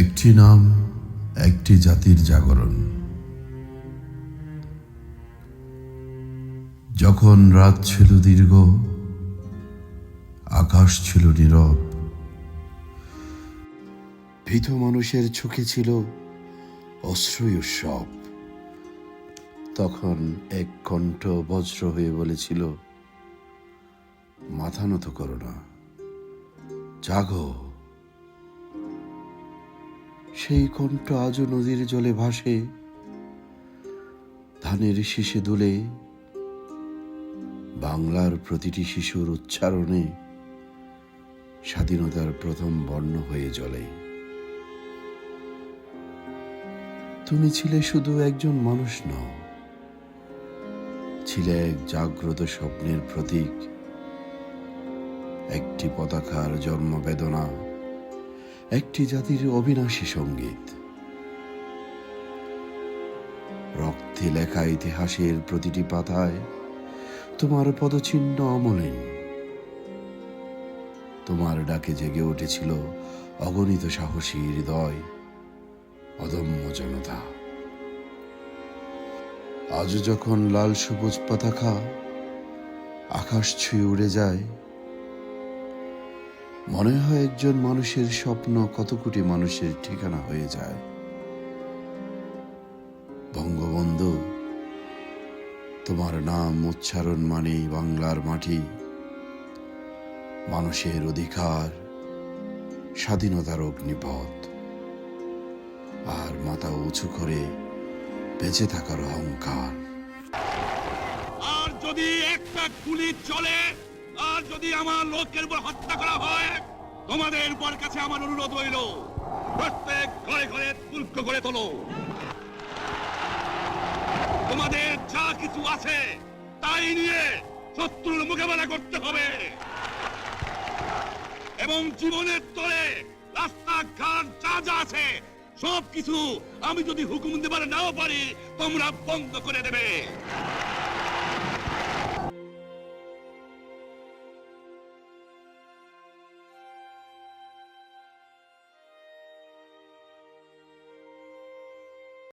একটি নাম, একটি জাতির জাগরণ। যখন রাত ছিল দীর্ঘ, আকাশ ছিল নীরব, ভীত মানুষের চোখে ছিল অশ্রুই উৎসব, তখন এক কণ্ঠ বজ্র হয়ে বলেছিল, মাথা নত করো না, জাগো। সেই কণ্ঠ আজও নদীর জলে ভাসে, ধানের শীষে দুলে, বাংলার প্রতিটি শিশুর উচ্চারণে স্বাধীনতার প্রথম বর্ণ হয়ে জ্বলে। তুমি ছিলে শুধু একজন মানুষ নও, ছিলে এক জাগ্রত স্বপ্নের প্রতীক, একটি পতাকার জন্ম বেদনা, একটি জাতির অবিনাশী সঙ্গীত। রক্তে লেখা ইতিহাসের প্রতিটি পাতায় তোমার পদচিহ্ন অমলিন। তোমার ডাকে জেগে উঠেছিল অগণিত সাহসী হৃদয়, অদম্য জনতা। আজ যখন লাল সবুজ পতাকা আকাশ ছুঁয়ে উড়ে যায়, মনে হয় একজন মানুষের স্বপ্ন কত কোটি মানুষের ঠিকানা হয়ে যায়। বঙ্গবন্ধু, তোমার নাম উচ্চারণ মানেই বাংলার মাটি, মানুষের অধিকার, স্বাধীনতার অগ্নিপথ, আর মাথা উঁচু করে বেঁচে থাকার অহংকার। আর যদি একটা গুলি চলে, আর যদি আমার লোকের উপর হত্যা করা হয়, তোমাদের উপর কাছে আমার অনুরোধ হইল, প্রত্যেক ঘরে ঘরে তুল্ক করে তোলো। তোমাদের যা কিছু আছে তাই নিয়ে শত্রুর মোকাবেলা করতে হবে, এবং জীবনের তরে রাস্তাঘাট যা যা আছে সবকিছু আমি যদি হুকুম দিবার নাও পারি, তোমরা বন্ধ করে দেবে।